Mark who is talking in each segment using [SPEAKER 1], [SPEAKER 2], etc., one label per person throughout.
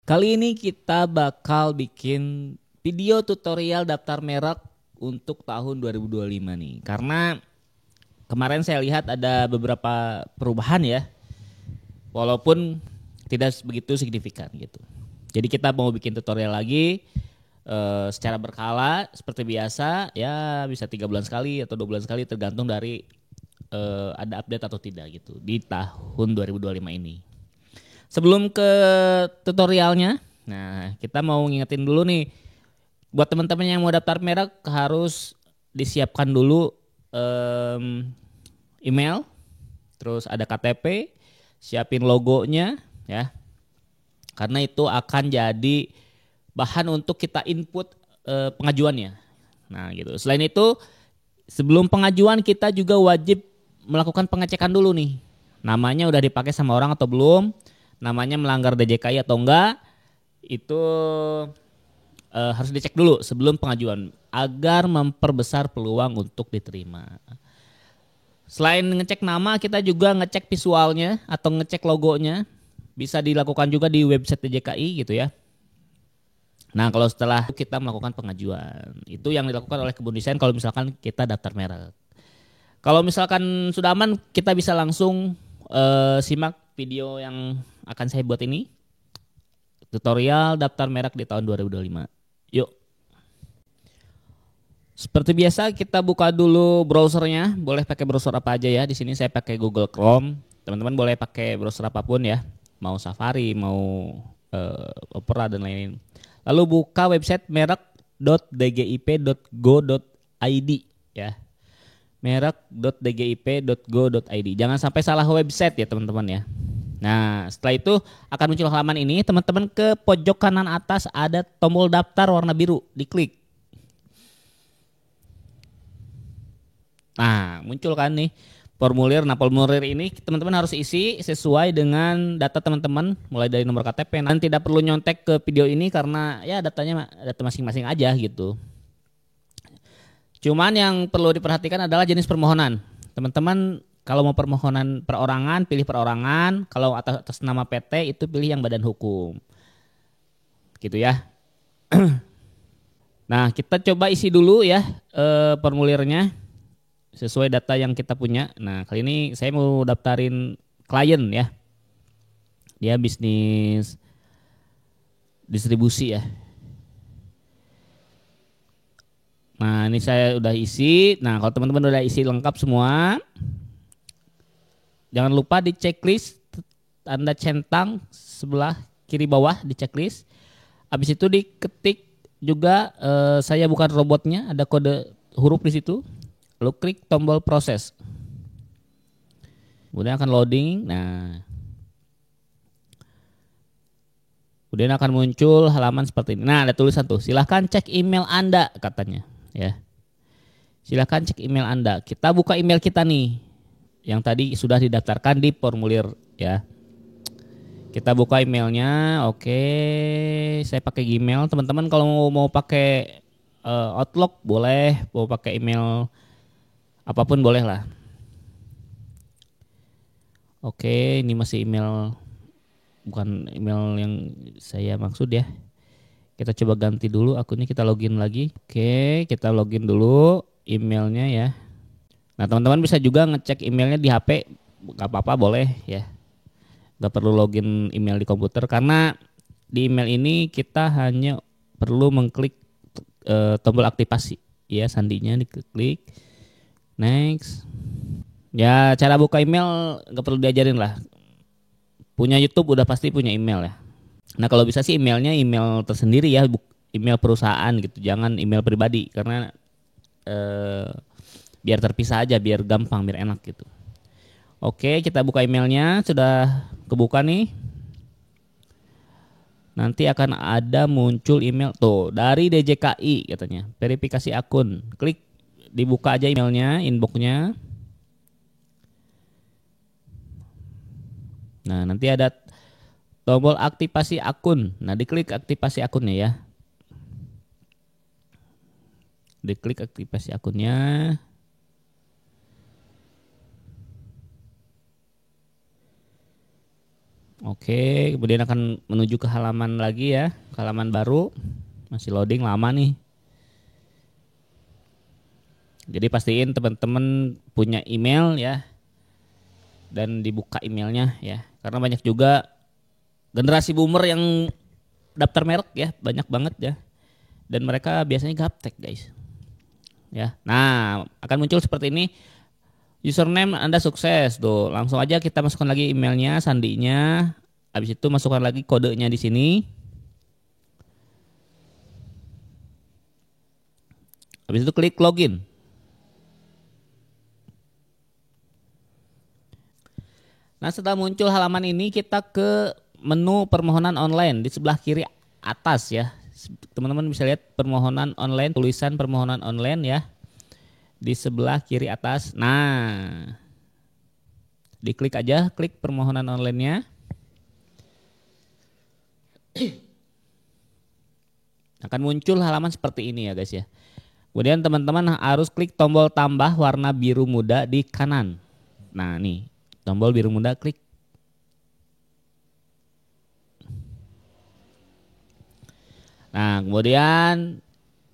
[SPEAKER 1] Kali ini kita bakal bikin video tutorial daftar merek untuk tahun 2025 nih. Karena kemarin saya lihat ada beberapa perubahan ya, walaupun tidak begitu signifikan gitu. Jadi kita mau bikin tutorial lagi secara berkala seperti biasa ya, bisa 3 bulan sekali atau 2 bulan sekali tergantung dari ada update atau tidak gitu di tahun 2025 ini. Sebelum ke tutorialnya, nah kita mau ngingetin dulu nih buat teman-teman yang mau daftar merek harus disiapkan dulu email, terus ada KTP, siapin logonya ya. Karena itu akan jadi bahan untuk kita input pengajuannya. Nah, gitu. Selain itu, sebelum pengajuan kita juga wajib melakukan pengecekan dulu nih. Namanya udah dipakai sama orang atau belum? Namanya melanggar DJKI atau enggak? Itu harus dicek dulu sebelum pengajuan agar memperbesar peluang untuk diterima. Selain ngecek nama, kita juga ngecek visualnya atau ngecek logonya. Bisa dilakukan juga di website DJKI gitu ya. Nah, kalau setelah kita melakukan pengajuan, itu yang dilakukan oleh Kebun Desain kalau misalkan kita daftar merek. Kalau misalkan sudah aman, kita bisa langsung simak video yang akan saya buat ini. Tutorial daftar merek di tahun 2025. Yuk. Seperti biasa kita buka dulu browsernya. Boleh pakai browser apa aja ya. Di sini saya pakai Google Chrome. Teman-teman boleh pakai browser apapun ya. Mau Safari, mau Opera dan lain-lain. Lalu buka website merek.dgip.go.id ya. merek.dgip.go.id. Jangan sampai salah website ya teman-teman ya. Nah, setelah itu akan muncul halaman ini. Teman-teman ke pojok kanan atas ada tombol daftar warna biru. Diklik. Nah, muncul kan nih formulir. Nah, formulir ini teman-teman harus isi sesuai dengan data teman-teman, mulai dari nomor KTP. Nanti tidak perlu nyontek ke video ini karena ya datanya data masing-masing aja gitu. Cuman yang perlu diperhatikan adalah jenis permohonan. Teman-teman kalau mau permohonan perorangan, pilih perorangan. Kalau atas nama PT itu pilih yang badan hukum. Gitu ya. Nah, kita coba isi dulu ya formulirnya sesuai data yang kita punya. Nah, kali ini saya mau daftarin klien ya. Dia bisnis distribusi ya. Nah, ini saya udah isi. Nah, kalau teman-teman udah isi lengkap semua, jangan lupa di checklist tanda centang sebelah kiri bawah di checklist. Habis itu diketik juga saya bukan robotnya, ada kode huruf di situ. Lalu klik tombol proses. Kemudian akan loading. Nah, kemudian akan muncul halaman seperti ini. Nah, ada tulisan tuh, silahkan cek email Anda katanya. Ya, silahkan cek email Anda. Kita buka email kita nih, yang tadi sudah didaftarkan di formulir ya. Kita buka emailnya. Oke, saya pakai Gmail. Teman-teman kalau mau pakai Outlook boleh, mau pakai email apapun boleh lah. Oke, ini masih email, bukan email yang saya maksud ya. Kita coba ganti dulu akunnya, kita login lagi. Oke, kita login dulu emailnya ya. Nah, teman-teman bisa juga ngecek emailnya di HP, nggak apa-apa boleh ya. Nggak perlu login email di komputer karena di email ini kita hanya perlu mengklik tombol aktivasi ya, sandinya diklik. Next. Ya, cara buka email nggak perlu diajarin lah. Punya YouTube udah pasti punya email ya. Nah, kalau bisa sih emailnya email tersendiri ya, email perusahaan gitu. Jangan email pribadi karena biar terpisah aja, biar gampang, biar enak gitu. Oke, kita buka emailnya, sudah kebuka nih. Nanti akan ada muncul email tuh dari DJKI katanya, verifikasi akun. Klik dibuka aja emailnya, inboxnya. Nah, nanti ada tombol aktivasi akun. Nah, diklik aktivasi akunnya ya. Diklik aktivasi akunnya. Oke, kemudian akan menuju ke halaman lagi ya, ke halaman baru. Masih loading lama nih. Jadi pastiin teman-teman punya email ya dan dibuka emailnya ya. Karena banyak juga generasi boomer yang daftar merek ya, banyak banget ya. Dan mereka biasanya gaptek guys. Ya. Nah, akan muncul seperti ini. Username Anda sukses tuh. Langsung aja kita masukkan lagi emailnya, sandinya. Habis itu masukkan lagi kodenya di sini. Habis itu klik login. Nah, setelah muncul halaman ini kita ke menu permohonan online di sebelah kiri atas ya. Teman-teman bisa lihat permohonan online, tulisan permohonan online ya. Di sebelah kiri atas. Nah, diklik aja, klik permohonan online-nya. Akan muncul halaman seperti ini ya guys ya. Kemudian teman-teman harus klik tombol tambah warna biru muda di kanan. Nah nih, tombol biru muda klik. Nah kemudian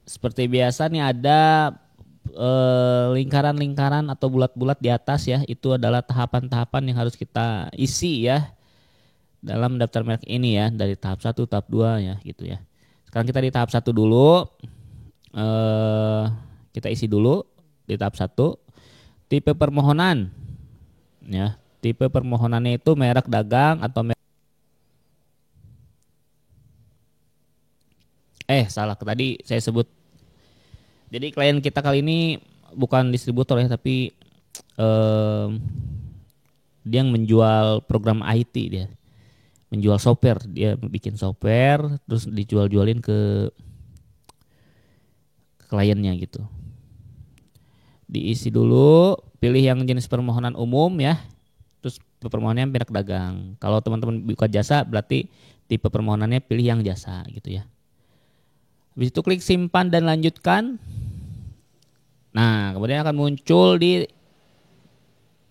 [SPEAKER 1] seperti biasa nih ada lingkaran-lingkaran atau bulat-bulat di atas ya. Itu adalah tahapan-tahapan yang harus kita isi ya dalam daftar merek ini ya, dari tahap 1, tahap 2 ya gitu ya. Sekarang kita di tahap 1 dulu. Kita isi dulu di tahap 1. Tipe permohonan ya. Tipe permohonannya itu merek dagang atau salah tadi saya sebut. Jadi klien kita kali ini bukan distributor ya, tapi dia yang menjual program IT dia. Menjual software, dia bikin software terus dijual-jualin ke kliennya gitu. Diisi dulu, pilih yang jenis permohonan umum ya. Terus permohonannya merek dagang. Kalau teman-teman buka jasa berarti tipe permohonannya pilih yang jasa gitu ya. Habis itu klik simpan dan lanjutkan. Nah, kemudian akan muncul di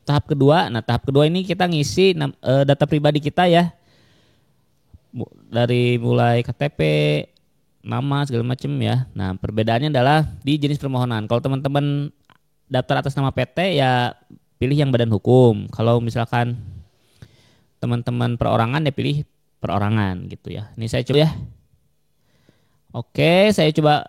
[SPEAKER 1] tahap kedua. Nah, tahap kedua ini kita ngisi data pribadi kita ya. Dari mulai KTP, nama segala macam ya. Nah, perbedaannya adalah di jenis permohonan. Kalau teman-teman daftar atas nama PT ya pilih yang badan hukum. Kalau misalkan teman-teman perorangan ya pilih perorangan gitu ya. Ini saya coba ya. Oke, saya coba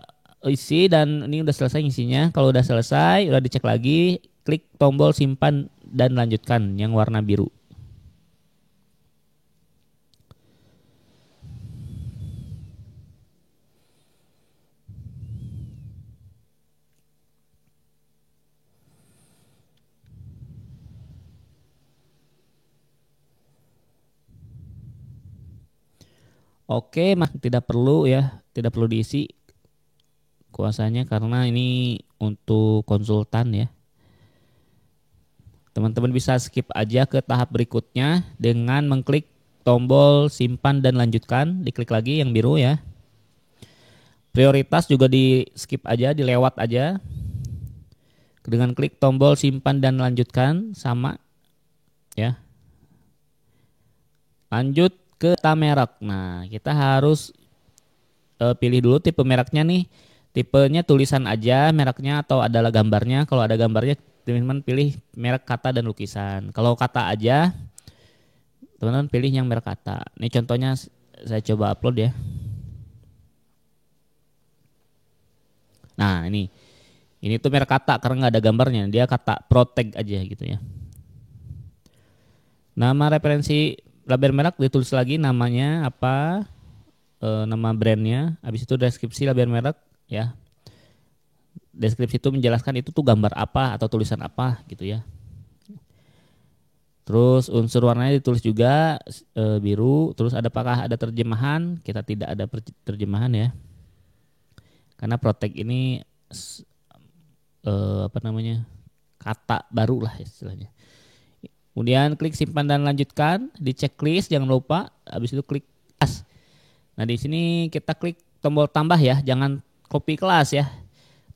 [SPEAKER 1] isi dan ini udah selesai isinya. Kalau udah selesai, udah dicek lagi, klik tombol simpan dan lanjutkan yang warna biru. Oke, tidak perlu ya, tidak perlu diisi kuasanya karena ini untuk konsultan ya. Teman-teman bisa skip aja ke tahap berikutnya dengan mengklik tombol simpan dan lanjutkan, diklik lagi yang biru ya. Prioritas juga di skip aja, dilewat aja. Dengan klik tombol simpan dan lanjutkan sama ya. Lanjut ke data merek. Nah, kita harus pilih dulu tipe mereknya nih. Tipenya tulisan aja mereknya atau adalah gambarnya. Kalau ada gambarnya, teman-teman pilih merek kata dan lukisan. Kalau kata aja, teman-teman pilih yang merek kata. Ini contohnya saya coba upload ya. Nah, ini tuh merek kata karena nggak ada gambarnya. Dia kata proteg aja gitu ya. Nama referensi label merek ditulis lagi namanya apa, nama brandnya. Habis itu deskripsi label merek ya. Deskripsi itu menjelaskan itu tuh gambar apa atau tulisan apa gitu ya. Terus unsur warnanya ditulis juga biru. Terus apakah ada terjemahan? Kita tidak ada terjemahan ya. Karena proteg ini kata baru lah istilahnya. Kemudian klik simpan dan lanjutkan di checklist, jangan lupa. Habis itu klik kelas. Nah di sini kita klik tombol tambah ya, jangan copy kelas ya,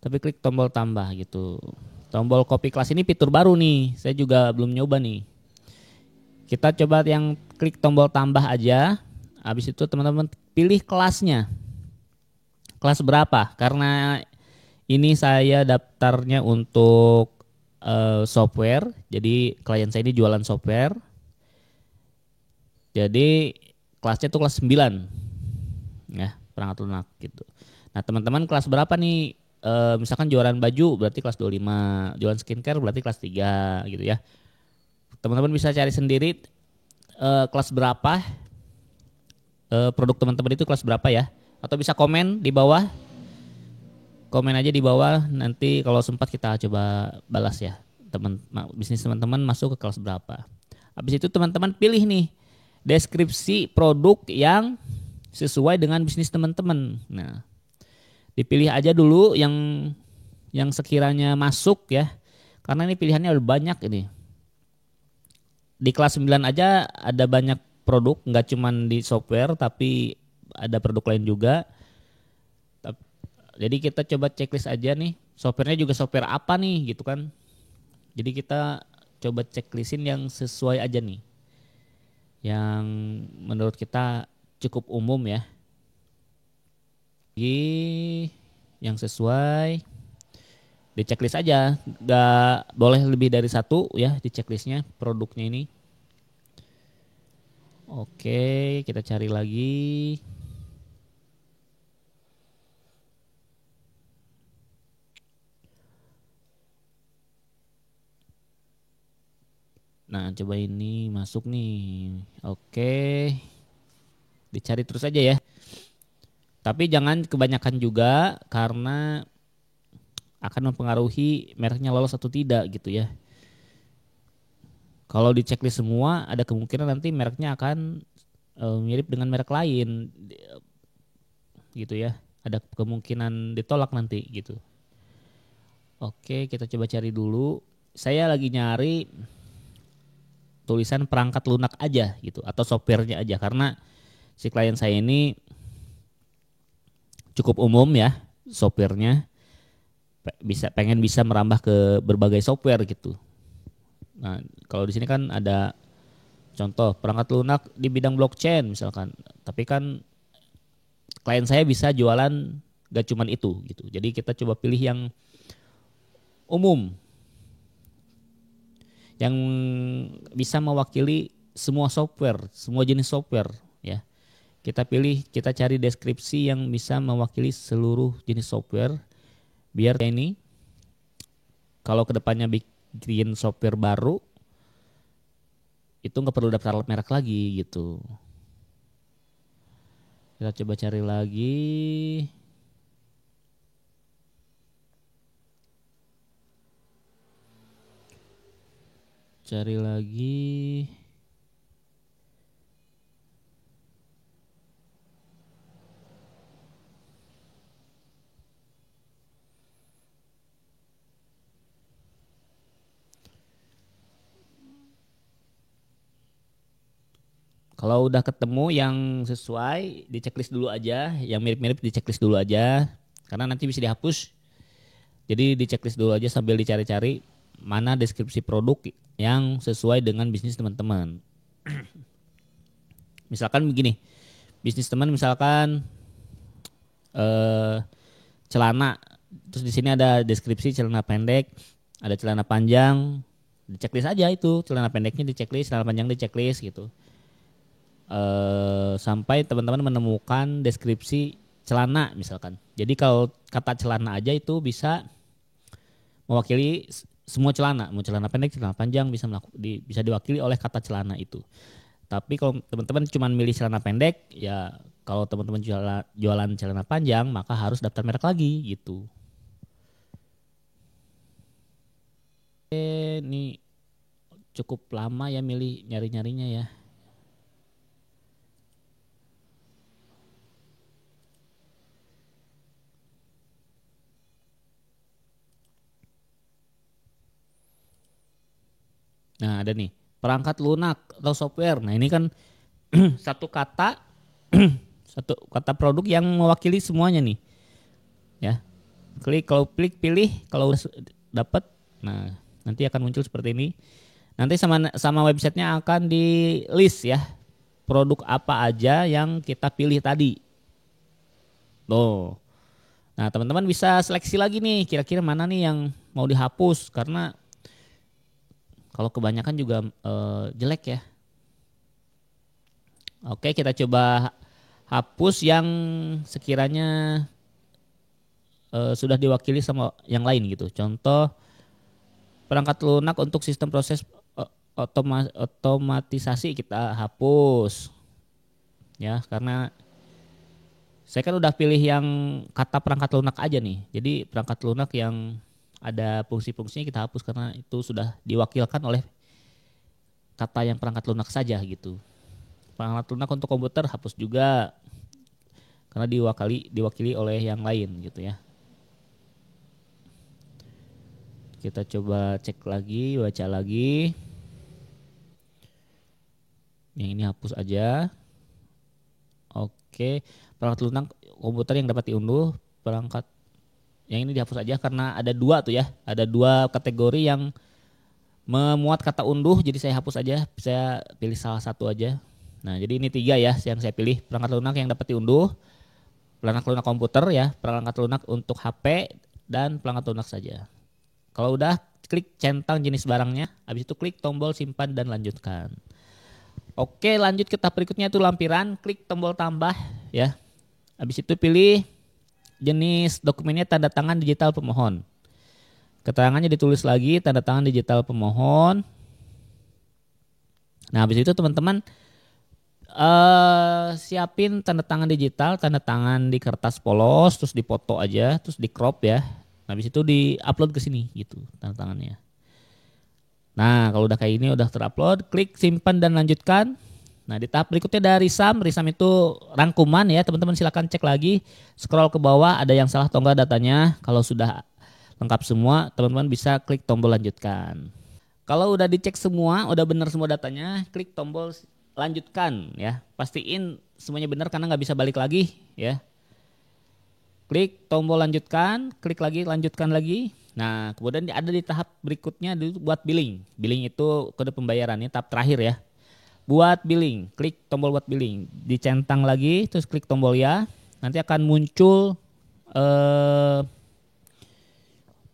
[SPEAKER 1] tapi klik tombol tambah gitu. Tombol copy kelas ini fitur baru nih, saya juga belum nyoba nih. Kita coba yang klik tombol tambah aja. Habis itu teman-teman pilih kelasnya. Kelas berapa? Karena ini saya daftarnya untuk software. Jadi klien saya ini jualan software. Jadi kelasnya tuh kelas 9. Ya, perangkat lunak gitu. Nah, teman-teman kelas berapa nih? Misalkan jualan baju berarti kelas 25, jualan skincare berarti kelas 3 gitu ya. Teman-teman bisa cari sendiri kelas berapa, produk teman-teman itu kelas berapa ya. Atau bisa komen di bawah. Komen aja di bawah, nanti kalau sempat kita coba balas ya. Bisnis teman-teman masuk ke kelas berapa. Habis itu teman-teman pilih nih deskripsi produk yang sesuai dengan bisnis teman-teman. Nah, dipilih aja dulu yang sekiranya masuk ya. Karena ini pilihannya udah banyak ini. Di kelas 9 aja ada banyak produk, nggak cuma di software tapi ada produk lain juga. Jadi kita coba checklist aja nih, softwarenya juga software apa nih gitu kan. Jadi kita coba checklistin yang sesuai aja nih. Yang menurut kita cukup umum ya. Yang sesuai di checklist aja, nggak boleh lebih dari satu ya di checklistnya produknya ini. Oke, kita cari lagi. Nah, coba ini masuk nih. Oke. Dicari terus aja ya. Tapi jangan kebanyakan juga karena akan mempengaruhi mereknya lolos atau tidak gitu ya. Kalau di checklist semua ada kemungkinan nanti mereknya akan mirip dengan merek lain gitu ya. Ada kemungkinan ditolak nanti gitu. Oke, kita coba cari dulu. Saya lagi nyari tulisan perangkat lunak aja gitu atau softwarenya aja karena si klien saya ini cukup umum ya softwarenya, pengen bisa merambah ke berbagai software gitu. Nah, kalau di sini kan ada contoh perangkat lunak di bidang blockchain misalkan, tapi kan klien saya bisa jualan gak cuman itu gitu. Jadi kita coba pilih yang umum, yang bisa mewakili semua software, semua jenis software ya. Kita pilih, kita cari deskripsi yang bisa mewakili seluruh jenis software. Biar ini kalau kedepannya bikin software baru itu nggak perlu daftar merek lagi gitu. Kita coba cari lagi. Cari lagi. Kalau udah ketemu yang sesuai, di checklist dulu aja. Yang mirip-mirip di checklist dulu aja. Karena nanti bisa dihapus. Jadi di checklist dulu aja sambil dicari-cari mana deskripsi produk yang sesuai dengan bisnis teman-teman. Misalkan begini, bisnis teman misalkan celana, terus di sini ada deskripsi celana pendek, ada celana panjang, di checklist aja itu celana pendeknya di checklist, celana panjang di checklist gitu. Sampai teman-teman menemukan deskripsi celana misalkan. Jadi kalau kata celana aja itu bisa mewakili semua celana, mau celana pendek, celana panjang bisa diwakili oleh kata celana itu. Tapi kalau teman-teman cuma milih celana pendek, ya kalau teman-teman jualan celana panjang maka harus daftar merek lagi gitu. Ini cukup lama ya milih nyari-nyarinya ya. Nah, ada nih perangkat lunak atau software. Nah, ini kan satu kata satu kata produk yang mewakili semuanya nih. Ya. Klik pilih kalau dapat. Nah, nanti akan muncul seperti ini. Nanti sama websitenya akan di list ya, produk apa aja yang kita pilih tadi. Tuh. Nah, teman-teman bisa seleksi lagi nih, kira-kira mana nih yang mau dihapus, karena kalau kebanyakan juga jelek ya. Oke, kita coba hapus yang sekiranya sudah diwakili sama yang lain gitu. Contoh, perangkat lunak untuk sistem proses otomatisasi kita hapus ya, karena saya kan udah pilih yang kata perangkat lunak aja nih. Jadi perangkat lunak yang ada fungsi-fungsinya kita hapus karena itu sudah diwakilkan oleh kata yang perangkat lunak saja gitu. Perangkat lunak untuk komputer hapus juga karena diwakili oleh yang lain gitu ya. Kita coba cek lagi, baca lagi. Yang ini hapus aja. Oke, perangkat lunak komputer yang dapat diunduh, perangkat yang ini dihapus aja karena ada dua tuh ya. Ada dua kategori yang memuat kata unduh, jadi saya hapus aja. Saya pilih salah satu aja. Nah, jadi ini 3 ya yang saya pilih. Perangkat lunak yang dapat diunduh, perangkat lunak komputer ya, perangkat lunak untuk HP, dan perangkat lunak saja. Kalau udah, klik centang jenis barangnya, habis itu klik tombol simpan dan lanjutkan. Oke, lanjut ke tahap berikutnya itu lampiran, klik tombol tambah ya. Habis itu pilih jenis dokumennya tanda tangan digital pemohon. Keterangannya ditulis lagi tanda tangan digital pemohon. Nah, habis itu teman-teman siapin tanda tangan digital, tanda tangan di kertas polos, terus dipoto aja, terus di crop ya. Nah, habis itu di-upload ke sini gitu tanda tangannya. Nah, kalau udah kayak ini udah terupload, klik simpan dan lanjutkan. Nah, di tahap berikutnya ada risam itu rangkuman ya, teman-teman silakan cek lagi, scroll ke bawah ada yang salah atau enggak datanya. Kalau sudah lengkap semua, teman-teman bisa klik tombol lanjutkan. Kalau udah dicek semua, udah benar semua datanya, klik tombol lanjutkan ya. Pastiin semuanya benar karena nggak bisa balik lagi ya. Klik tombol lanjutkan, klik lagi lanjutkan lagi. Nah, kemudian ada di tahap berikutnya buat billing. Billing itu kode pembayarannya tahap terakhir ya. Buat billing, klik tombol buat billing, dicentang lagi, terus klik tombol ya. Nanti akan muncul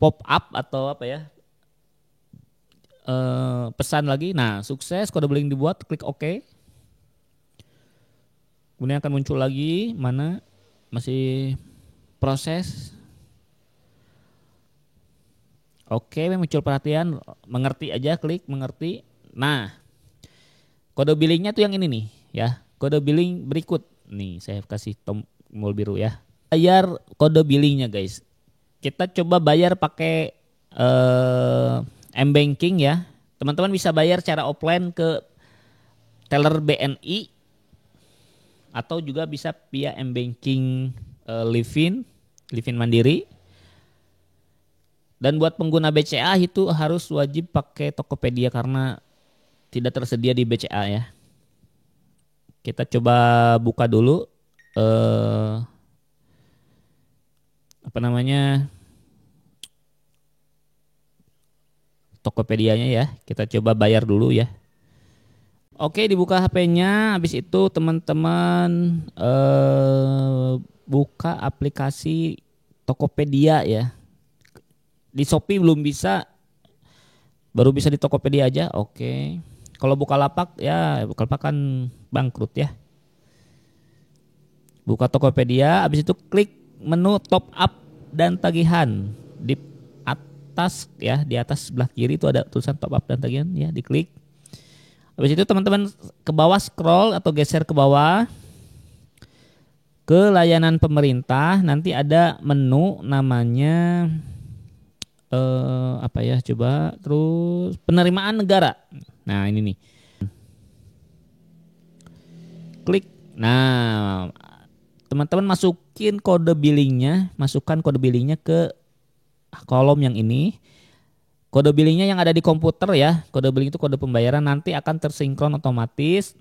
[SPEAKER 1] pop up atau apa ya, pesan lagi. Nah, sukses kode billing dibuat, klik OK. Kemudian akan muncul lagi, mana masih proses. Oke, muncul perhatian, mengerti aja, klik mengerti. Nah, kode billingnya tuh yang ini nih ya. Kode billing berikut. Nih, saya kasih tombol biru ya. Bayar kode billingnya guys. Kita coba bayar pakai M-Banking ya. Teman-teman bisa bayar secara offline ke teller BNI atau juga bisa via M-Banking Livin Mandiri. Dan buat pengguna BCA itu harus wajib pakai Tokopedia karena tidak tersedia di BCA ya. Kita coba buka dulu apa namanya Tokopedianya ya. Kita coba bayar dulu ya. Oke, dibuka HP-nya. Habis itu teman-teman buka aplikasi Tokopedia ya. Di Shopee belum bisa, baru bisa di Tokopedia aja. Oke. Kalau Bukalapak ya, Bukalapak kan bangkrut ya. Buka Tokopedia, habis itu klik menu top up dan tagihan. Di atas ya, di atas sebelah kiri itu ada tulisan top up dan tagihan ya, diklik. Habis itu teman-teman ke bawah scroll atau geser ke bawah ke layanan pemerintah, nanti ada menu namanya apa ya, coba terus penerimaan negara. Nah, ini nih. Klik. Nah, teman-teman masukkan kode billingnya ke kolom yang ini. Kode billingnya yang ada di komputer ya. Kode billing itu kode pembayaran, nanti akan tersinkron otomatis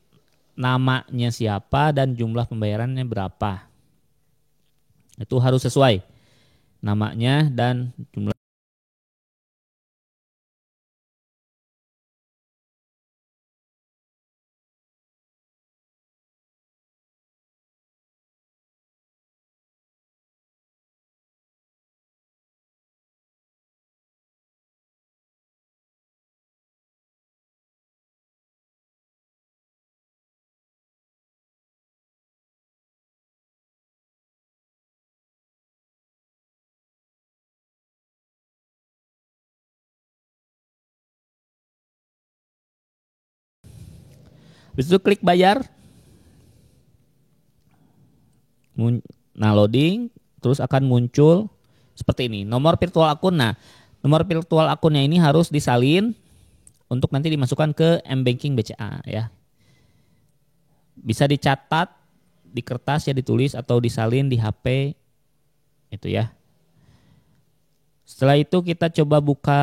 [SPEAKER 1] namanya siapa dan jumlah pembayarannya berapa. Itu harus sesuai namanya dan jumlah Habis itu klik bayar. Nah, loading, terus akan muncul seperti ini, nomor virtual akun. Nah, nomor virtual akunnya ini harus disalin untuk nanti dimasukkan ke M-Banking BCA ya. Bisa dicatat di kertas ya, ditulis atau disalin di HP itu ya. Setelah itu kita coba buka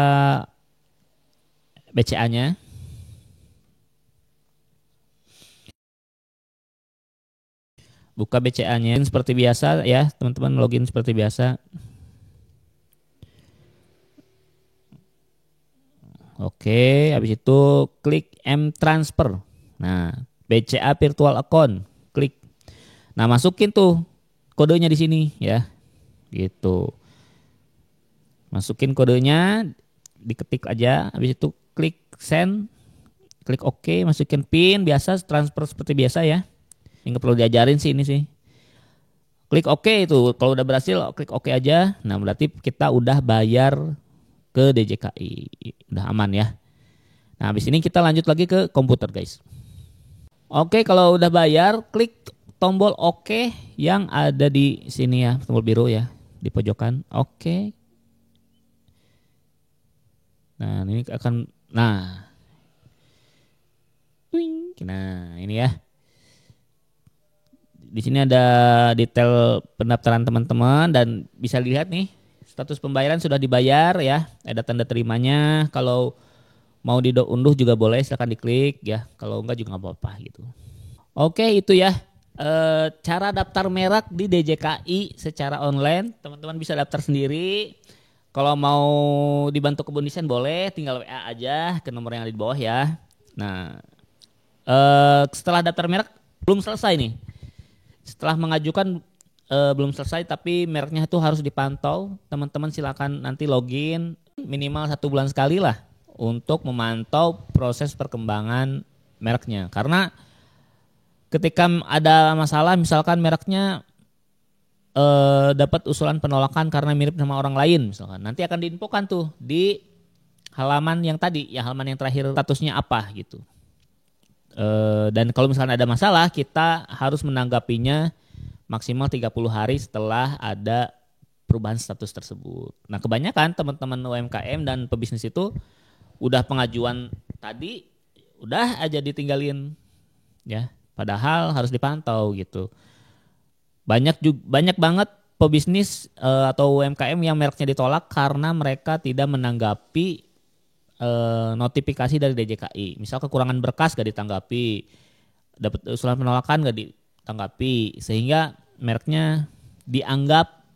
[SPEAKER 1] BCA-nya. Buka BCA-nya seperti biasa ya, teman-teman, login seperti biasa. Oke, habis itu klik M-Transfer. Nah, BCA virtual account, klik. Nah, masukin tuh kodenya di sini ya. Gitu. Masukin kodenya, diketik aja, habis itu klik send, klik OK, masukin PIN biasa, transfer seperti biasa ya. Ini nggak perlu diajarin sih ini sih. Klik OK itu, kalau udah berhasil klik OK aja. Nah, berarti kita udah bayar ke DJKI, udah aman ya. Nah, habis ini kita lanjut lagi ke komputer guys. Oke, kalau udah bayar, klik tombol OK yang ada di sini ya, tombol biru ya, di pojokan. Oke. Nah, ini akan, nah ini ya. Di sini ada detail pendaftaran teman-teman dan bisa lihat nih status pembayaran sudah dibayar ya. Ada tanda terimanya. Kalau mau diunduh juga boleh, silahkan diklik ya. Kalau enggak juga nggak apa-apa gitu. Oke, itu ya cara daftar merek di DJKI secara online. Teman-teman bisa daftar sendiri. Kalau mau dibantu kebun desain boleh, tinggal WA aja ke nomor yang ada di bawah ya. Nah, setelah daftar merek belum selesai nih. Setelah mengajukan belum selesai tapi mereknya itu harus dipantau. Teman-teman silakan nanti login minimal 1 bulan sekali lah untuk memantau proses perkembangan mereknya. Karena ketika ada masalah misalkan mereknya dapat usulan penolakan karena mirip sama orang lain misalkan, nanti akan diinfokan tuh di halaman yang tadi ya, halaman yang terakhir statusnya apa gitu. Dan kalau misalkan ada masalah, kita harus menanggapinya maksimal 30 hari setelah ada perubahan status tersebut. Nah, kebanyakan teman-teman UMKM dan pebisnis itu udah pengajuan tadi udah aja ditinggalin ya, padahal harus dipantau gitu. Banyak banget pebisnis atau UMKM yang mereknya ditolak karena mereka tidak menanggapi notifikasi dari DJKI. Misal kekurangan berkas gak ditanggapi, dapat usulan penolakan gak ditanggapi, sehingga mereknya dianggap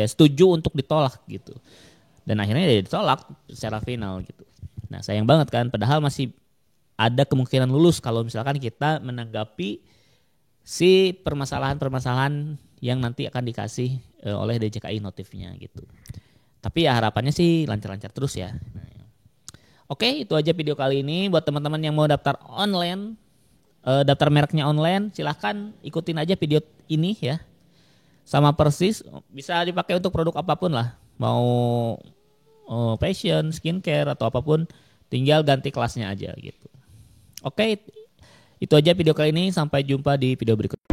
[SPEAKER 1] setuju untuk ditolak gitu. Dan akhirnya dia ditolak secara final gitu. Nah, sayang banget kan, padahal masih ada kemungkinan lulus kalau misalkan kita menanggapi si permasalahan-permasalahan yang nanti akan dikasih oleh DJKI notifnya gitu. Tapi ya harapannya sih lancar-lancar terus ya. Oke, itu aja video kali ini. Buat teman-teman yang mau daftar online, daftar mereknya online, silahkan ikutin aja video ini ya. Sama persis, bisa dipakai untuk produk apapun lah. Mau fashion, skincare atau apapun, tinggal ganti kelasnya aja gitu. Oke, itu aja video kali ini. Sampai jumpa di video berikutnya.